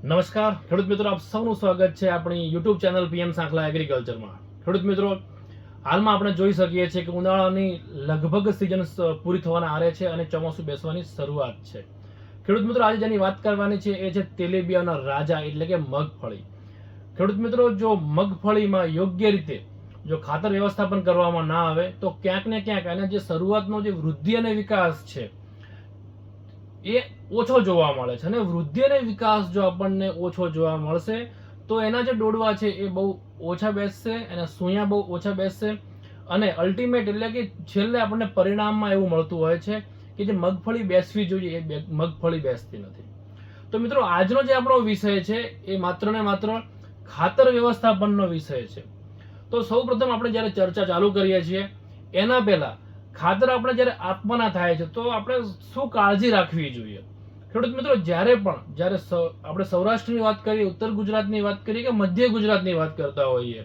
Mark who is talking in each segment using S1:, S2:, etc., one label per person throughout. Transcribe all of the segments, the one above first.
S1: નમસ્કાર ખેડૂત મિત્રો, આપ સૌનું સ્વાગત છે આપણી યુટ્યુબ ચેનલ પીએમ સાંખલા એગ્રીકલ્ચરમાં. ખેડૂત મિત્રો, હાલમાં આપણે જોઈ શકીએ છીએ કે ઉનાળાની લગભગ સિઝન પૂરી થવાના આરે છે અને ચોમાસું બેસવાની શરૂઆત છે. ખેડૂત મિત્રો, આજે જેની વાત કરવાની છે એ છે તેલીબિયાંના રાજા એટલે કે મગફળી. ખેડૂત મિત્રો, જો મગફળીમાં યોગ્ય રીતે જો ખાતર વ્યવસ્થાપન કરવામાં ના આવે તો ક્યાંક ને ક્યાંક એના જે શરૂઆતનો જે વૃદ્ધિ અને વિકાસ છે એ ઓછો જોવા મળે છે. અને વૃદ્ધિ અને વિકાસ જો આપણને ઓછો જોવા મળશે તો એના જે ડોડવા છે એ બહુ ઓછા બેસશે, એના સૂયા બહુ ઓછા બેસશે અને અલ્ટિમેટ એટલે કે છેલ્લે આપણને પરિણામમાં એવું મળતું હોય છે કે જે મગફળી બેસવી જોઈએ એ મગફળી બેસતી નથી. તો મિત્રો, આજનો જે આપણો વિષય છે એ માત્ર ને માત્ર ખાતર વ્યવસ્થાપનનો વિષય છે. તો સૌપ્રથમ આપણે જ્યારે ચર્ચા ચાલુ કરીએ છીએ એના પહેલા ખાતર આપણે જ્યારે આપવાના થાય છે તો આપણે શું કાળજી રાખવી જોઈએ. ખેડૂત મિત્રો, જ્યારે આપણે સૌરાષ્ટ્રની વાત કરીએ, ઉત્તર ગુજરાતની વાત કરીએ કે મધ્ય ગુજરાતની વાત કરતા હોઈએ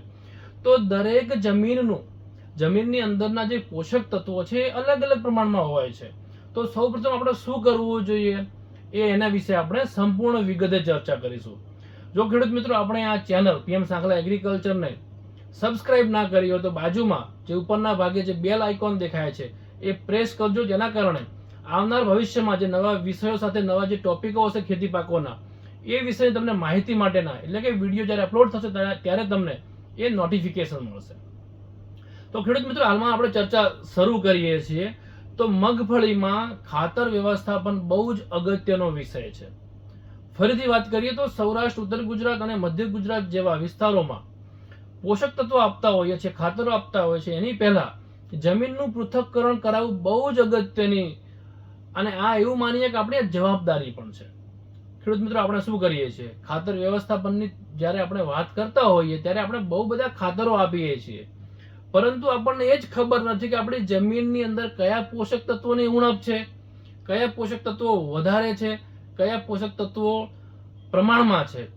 S1: તો દરેક જમીનની અંદરના જે પોષક તત્વો છે એ અલગ અલગ પ્રમાણમાં હોય છે. તો સૌપ્રથમ આપણે શું કરવું જોઈએ એના વિશે આપણે સંપૂર્ણ વિગતે ચર્ચા કરીશું. જો ખેડૂત મિત્રો આપણે આ ચેનલ પીએમ સાંખલા એગ્રીકલ્ચરને સબસ્ક્રાઇબ ના કરી હોય તો બાજુમાં જે ઉપરના ભાગે જે બેલ આઇકોન દેખાય છે એ પ્રેસ કરજો, જેના કારણે આવનાર ભવિષ્યમાં જે નવા વિષયો સાથે નવા જે ટોપિકો હશે ખેતી પાકોના એ વિષયની તમને માહિતી માટેના એટલે કે વિડીયો જ્યારે અપલોડ થશે ત્યારે તમને એ નોટિફિકેશન મળશે. તો ખેડૂત મિત્રો, હાલમાં આપણે ચર્ચા શરૂ કરીએ છીએ. તો મગફળીમાં ખાતર વ્યવસ્થાપન બહુ જ અગત્યનો વિષય છે. ફરીથી વાત કરીએ તો સૌરાષ્ટ્ર, ઉત્તર ગુજરાત અને મધ્ય ગુજરાત જેવા વિસ્તારોમાં પોષક તત્વો આપતા હોઈએ છીએ, ખાતરો આપતા હોય છે, એની પહેલા જમીનનું પૃથ્થકરણ કરાવવું બહુ જ અગત્યની અને આ એવું માનીએ કે આપણી જવાબદારી પણ છે. ખેડૂત મિત્રો, આપણે શું કરીએ છીએ, ખાતર વ્યવસ્થાપનની જ્યારે આપણે વાત કરતા હોઈએ ત્યારે આપણે બહુ બધા ખાતરો આપીએ છીએ, પરંતુ આપણને એ જ ખબર નથી કે આપણી જમીનની અંદર કયા પોષક તત્વોની ઉણપ છે, કયા પોષક તત્વો વધારે છે, કયા પોષક તત્વો પ્રમાણમાં છે.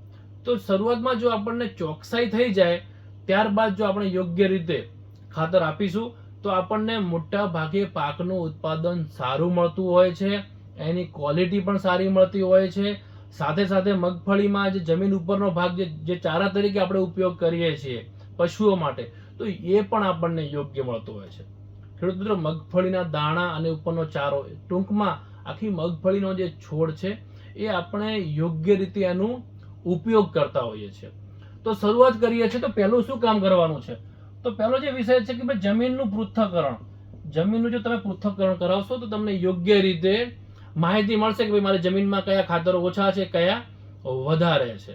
S1: તો શરૂઆતમાં જો આપણને ચોકસાઈ થઈ જાય ત્યારબાદ જો આપણે યોગ્ય રીતે ખાતર આપીશું તો આપણને મોટા ભાગે પાકનું ઉત્પાદન સારું મળતું હોય છે, એની ક્વોલિટી પણ સારી મળતી હોય છે. સાથે સાથે મગફળીમાં જે જમીન ઉપરનો ભાગ જે ચારા તરીકે આપણે ઉપયોગ કરીએ છીએ પશુઓ માટે, તો એ પણ આપણને યોગ્ય મળતો હોય છે. ખેડૂત મિત્રો, મગફળીના દાણા અને ઉપરનો ચારો, ટૂંકમાં આખી મગફળીનો જે છોડ છે એ આપણે યોગ્ય રીતે એનો ઉપયોગ કરતા હોઈએ છીએ. તો શરૂઆત કરીએ છીએ તો પહેલું શું કામ કરવાનું છે, તો પહેલો જે વિષય છે કે ભાઈ જમીનનું પૃથ્થકરણ. જમીનનું જો તમે પૃથ્થકરણ કરાવશો તો તમને યોગ્ય રીતે માહિતી મળશે કે ભાઈ મારી જમીનમાં કયા ખાતરો ઓછા છે, કયા વધારે છે.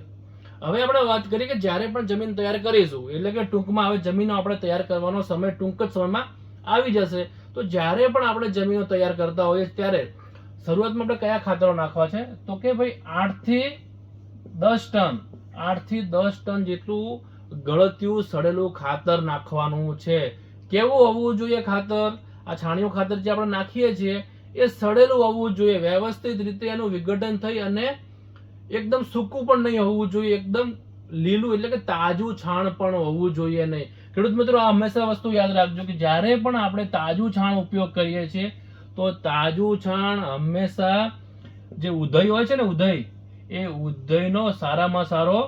S1: હવે આપણે વાત કરીએ કે જ્યારે પણ જમીન તૈયાર કરીશું એટલે કે ટૂંકમાં હવે જમીનો આપણે તૈયાર કરવાનો સમય ટૂંક જ સમયમાં આવી જશે. તો જ્યારે પણ આપણે જમીનો તૈયાર કરતા હોઈએ ત્યારે શરૂઆતમાં આપણે કયા ખાતરો નાખવા છે, તો કે ભાઈ 8 થી 10 ટન જેટલું ગળતિયું સડેલું ખાતર નાખવાનું છે. કેવું હોવું જોઈએ ખાતર? આ છાણિયું ખાતર જે આપણે નાખીએ છીએ એ સડેલું હોવું જોઈએ, વ્યવસ્થિત રીતે એનું વિઘટન થઈ અને એકદમ સૂકું પણ નહીં હોવું જોઈએ, એકદમ લીલું એટલે કે તાજું છાણ પણ હોવું જોઈએ નહીં. ખેડૂત મિત્રો, આ હંમેશા વસ્તુ યાદ રાખજો કે જ્યારે પણ આપણે તાજું છાણ ઉપયોગ કરીએ છીએ તો તાજું છાણ હંમેશા જે ઉધઈ હોય છે ને, એ ઉધઈનો સારામાં સારો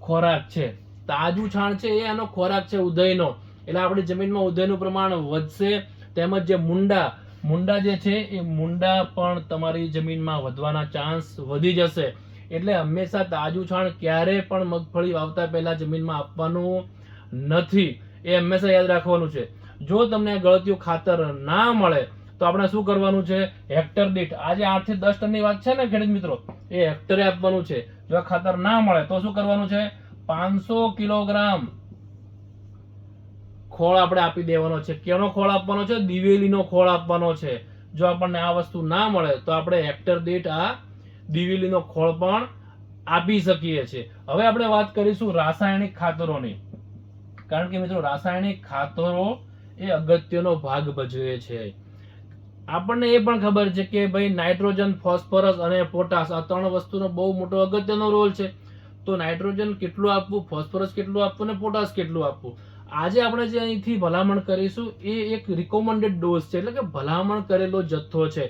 S1: ખોરાક છે. તાજું છાણ છે એ એનો ખોરાક છે ઉધઈનો. એટલે આપણી જમીનમાં ઉધઈનું પ્રમાણ વધશે, તેમજ જે મુંડા જે છે એ મુંડા પણ તમારી જમીનમાં વધવાના ચાન્સ વધી જશે. એટલે હંમેશા તાજું છાણ ક્યારે પણ મગફળી વાવતા પહેલા જમીનમાં આપવાનું નથી, એ હંમેશા યાદ રાખવાનું છે. જો તમને ગળતિયું ખાતર ના મળે તો આપણે શું કરવાનું છે, હેક્ટર દીઠ આજે 8 થી 10 ટનની વાત છે ને ખેડૂત મિત્રો, એ હેક્ટરે આપવાનું છે. જો ખાતર ના મળે તો શું કરવાનું છે, 500 કિલોગ્રામ ખોળ આપણે આપી દેવાનો છે. કેનો ખોળ આપવાનો છે? દિવેલીનો ખોળ આપવાનો છે. જો આપણને આ વસ્તુ ના મળે તો આપણે હેક્ટર દીઠ આ દિવેલીનો ખોળ પણ આપી શકીએ છીએ. હવે આપણે વાત કરીશું રાસાયણિક ખાતરોની, કારણ કે મિત્રો રાસાયણિક ખાતરો એ અગત્યનો ભાગ ભજવે છે. આપણને એ પણ ખબર છે કે ભાઈ નાઇટ્રોજન, ફોસ્ફરસ અને પોટાશ આ ત્રણ વસ્તુનો બહુ મોટો અગત્યનો રોલ છે. તો નાઇટ્રોજન કેટલું આપવું, ફોસ્ફરસ કેટલું આપવું અને પોટાશ કેટલું આપવું, આજે આપણે જે અહીંથી ભલામણ કરીશું એ એક રિકોમેન્ડેડ ડોઝ છે, એટલે કે ભલામણ કરેલો જથ્થો છે.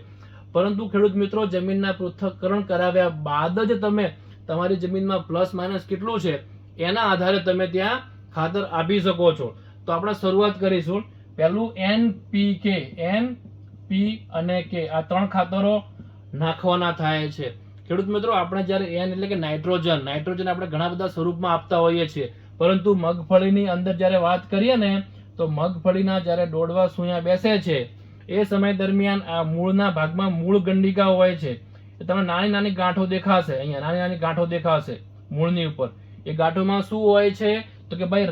S1: પરંતુ ખેડૂત મિત્રો, જમીનના પૃથ્થકરણ કરાવ્યા બાદ જ તમે તમારી જમીનમાં પ્લસ માઇનસ કેટલું છે એના આધારે તમે ત્યાં ખાતર આપી શકો છો. તો આપણે શરૂઆત કરીશું. પહેલું NPK, NP અને K આ 3 ખાતરો નાખવાના થાય છે. ખેડૂત મિત્રો, આપણે જ્યારે N એટલે કે નાઇટ્રોજન આપણે ઘણા બધા સ્વરૂપમાં આપતા હોઈએ છીએ, પરંતુ મગફળીની અંદર જ્યારે વાત કરીએ ને તો મગફળીના જ્યારે ડોડવા સૂયા બેસે છે એ સમય દરમિયાન આ મૂળના ભાગમાં મૂળ ગંડિકા હોય છે. તમને નાની નાની ગાંઠો દેખાશે, અહીંયા નાની નાની ગાંઠો દેખાશે મૂળની ઉપર. એ ગાંઠોમાં શું હોય છે તો કે ભાઈ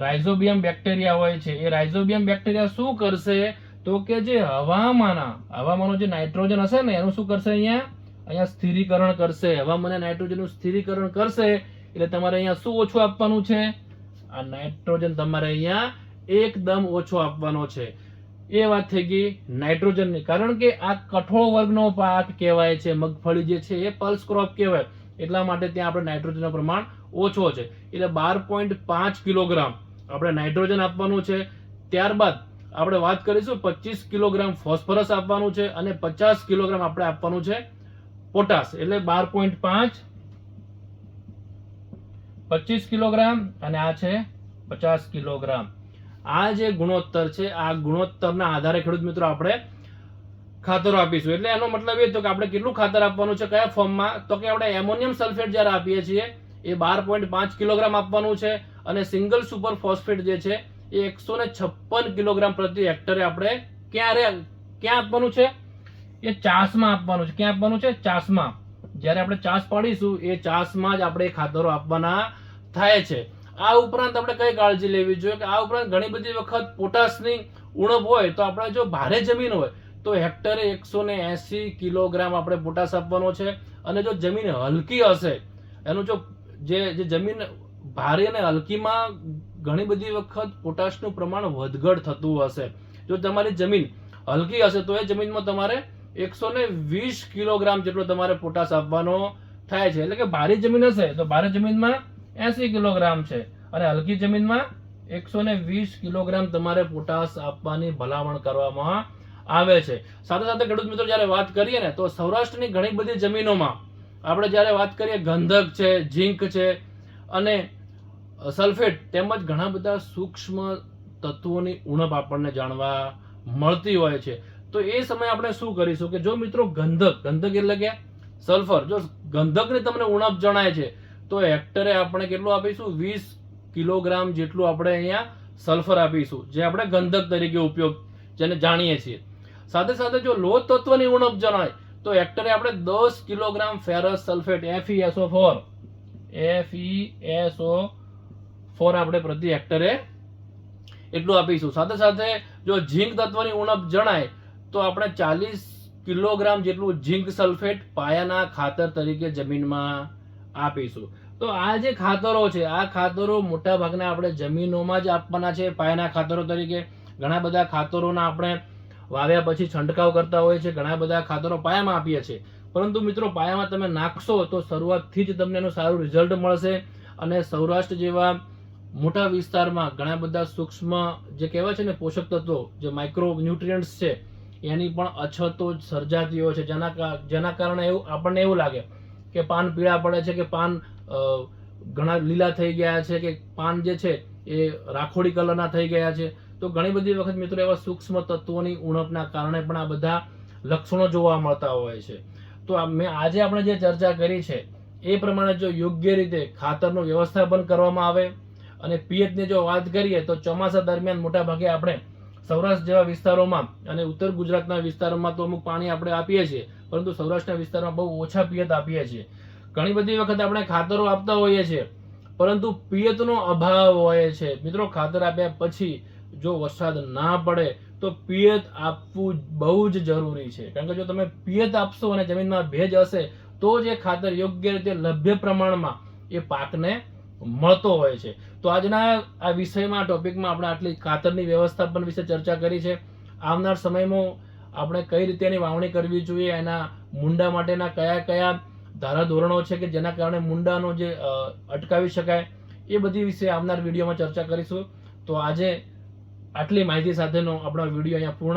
S1: રાઇઝોબિયમ બેક્ટેરિયા હોય છે. એ રાઇઝોબિયમ બેક્ટેરિયા શું કરશે તો કે જે હવામાનો જે નાઇટ્રોજન હશે ને એનું શું કરશે, અહીંયા સ્થિરીકરણ કરશે. હવામાન નાઇટ્રોજનનું સ્થિરીકરણ કરશે એટલે તમારે અહીંયા શું ઓછું આપવાનું છે, આ નાઇટ્રોજન તમારે અહીંયા એકદમ ઓછો આપવાનો છે. એ વાત થઈ ગઈ નાઇટ્રોજનની. કારણ કે આ કઠોળ વર્ગનો પાક કહેવાય છે, મગફળી જે છે એ પલ્સ ક્રોપ કહેવાય, એટલા માટે ત્યાં આપણે નાઇટ્રોજનનું પ્રમાણ ઓછો છે. એટલે 12.5 કિલોગ્રામ આપણે નાઇટ્રોજન આપવાનું છે. ત્યારબાદ આપણે વાત કરીશું 25 કિલોગ્રામ ફોસ્ફરસ આપવાનું છે અને 50 કિલોગ્રામ આપણે આપવાનું છે પોટાશ. એટલે 12.5 25 કિલોગ્રામ અને આ છે 50 કિલોગ્રામ. આ જે ગુણોત્તર છે આ ગુણોત્તરના આધારે ખેડૂત મિત્રો આપણે ખાતરો આપીશું. એટલે એનો મતલબ એ થયો કે આપણે કેટલું ખાતર આપવાનું છે, કયા ફોર્મમાં, તો કે આપણે એમોનિયમ સલ્ફેટ જ્યારે આપીએ છીએ એ 12.5 કિલોગ્રામ આપવાનું છે અને સિંગલ સુપર ફોસ્ફેટ જે છે એ 156 કિલોગ્રામ પ્રતિ હેક્ટરે આપણે ક્યાં આપવાનું છે, એ ચાસમાં આપવાનું છે. ક્યાં આપવાનું છે, ચાસમાં. જ્યારે આપણે ચાસ પાડીશું એ ચાસમાં જ આપણે ખાતરો આપવાના થાય છે. આ ઉપરાંત આપણે કઈ કાળજી લેવી જોઈએ કે આ ઉપરાંત ઘણી બધી વખત પોટાશની ઉણપ હોય તો આપણે જો ભારે જમીન હોય તો હેક્ટરે 180 કિલોગ્રામ આપણે પોટાશ આપવાનો છે. અને જો જમીન હલકી હશે, એનું જો જે જમીન ભારે અને હલકીમાં ઘણી બધી વખત પોટાશનું પ્રમાણ વધઘટ થતું હશે. જો તમારી જમીન હલકી હશે તો એ જમીનમાં તમારે 120 કિલોગ્રામ જેટલો તમારે પોટાશ આપવાનો થાય છે. એટલે કે ભારે જમીન હશે તો ભારે જમીનમાં 80 કિલોગ્રામ છે અને હલકી જમીનમાં 120 કિલોગ્રામ તમારે પોટાશ આપવાની ભલામણ કરવામાં આવે છે. સાથે સાથે ખેડૂત મિત્રો જ્યારે વાત કરીએ ને તો સૌરાષ્ટ્રની ઘણી બધી જમીનોમાં આપણે જ્યારે વાત કરીએ ગંધક છે, ઝીંક છે અને સલ્ફેટ તેમજ ઘણા બધા સૂક્ષ્મ તત્વોની ઉણપ આપણને જાણવા મળતી હોય છે. તો એ સમયે આપણે શું કરીશું કે જો મિત્રો ગંધક એટલે કે સલ્ફર, જો ગંધકની તમને ઉણપ જણાય છે તો હેક્ટરે આપણે કેટલું આપીશું, 20 કિલોગ્રામ જેટલું આપણે અહીંયા સલ્ફર આપીશું, જે આપણે ગંધક તરીકે ઉપયોગ જેને જાણીએ છીએ. સાથે સાથે જો લોહ તત્વની ઉણપ જણાય તો હેક્ટરે આપણે 10 કિલોગ્રામ ફેરસ સલ્ફેટ FeSO4 આપણે પ્રતિ હેક્ટરે એટલું આપીશું. સાથે સાથે જો ઝીંક તત્વની ઉણપ જણાય તો આપણે 40 કિલોગ્રામ જેટલું ઝીંક સલ્ફેટ પાયાના ખાતર તરીકે જમીનમાં આપીશું. તો આ જે ખાતરો છે આ ખાતરો મોટા ભાગના આપણે જમીનોમાં જ આપવાના છે પાયાના ખાતરો તરીકે. ઘણા બધા ખાતરોના આપણે વાવ્યા પછી છંટકાવ કરતા હોય છે, ઘણા બધા ખાતરો પાયામાં આપીએ છીએ, પરંતુ મિત્રો પાયામાં તમે નાખશો તો શરૂઆતથી જ તમને એનું સારું રિઝલ્ટ મળશે. અને સૌરાષ્ટ્ર જેવા મોટા વિસ્તારમાં ઘણા બધા સૂક્ષ્મ જે કહેવાય છે ને પોષક તત્વો, જે માઇક્રો ન્યુટ્રિયન્ટ્સ છે એની પણ અછતો સર્જાતી હોય છે, જેના કારણે આપણને એવું લાગે કે પાન પીળા પડે છે, કે પાન ઘણા લીલા થઈ ગયા છે, કે પાન જે છે એ રાખોડી કલરના થઈ ગયા છે. તો ઘણી બધી વખત મિત્રો એવા સૂક્ષ્મ તત્વોની ઉણપના કારણે પણ આ બધા લક્ષણો જોવા મળતા હોય છે. તો આજે આપણે જે ચર્ચા કરી છે એ પ્રમાણે જો યોગ્ય રીતે ખાતરનું વ્યવસ્થાપન કરવામાં આવે અને પિયતની જો વાત કરીએ તો ચોમાસા દરમિયાન મોટા ભાગે આપણે સૌરાષ્ટ્ર જેવા વિસ્તારોમાં અને ઉત્તર ગુજરાતના વિસ્તારોમાં તો અમુક પાણી આપણે આપીએ છીએ, પરંતુ સૌરાષ્ટ્રના વિસ્તારમાં બહુ ઓછા પિયત આપીએ છીએ. ઘણી બધી વખત આપણે ખાતરો આપતા હોઈએ છીએ પરંતુ પિયતનો અભાવ હોય છે. મિત્રો ખાતર આપ્યા પછી જો વરસાદ ના પડે તો પિયત આપવું બહુ જ જરૂરી છે, કારણ કે જો તમે પિયત આપશો અને જમીનમાં ભેજ હશે તો જ એ ખાતર યોગ્ય રીતે લભ્ય પ્રમાણમાં એ પાકને મળતો હોય છે. તો આજના આ વિષયમાં ટોપિકમાં આપણે આટલી ખાતરની વ્યવસ્થાપન વિશે ચર્ચા કરી છે. આવનાર સમયમાં આપણે કઈ રીતે એની વાવણી કરવી જોઈએ, એના મુંડા માટેના કયા કયા ધારાધોરણો છે કે જેના કારણે મુંડાનો જે અટકાવી શકાય, એ બધી વિશે આવનાર વિડીયોમાં ચર્ચા કરીશું. તો આજે આટલી માહિતી સાથેનો આપણો વિડીયો અહીંયા પૂર્ણ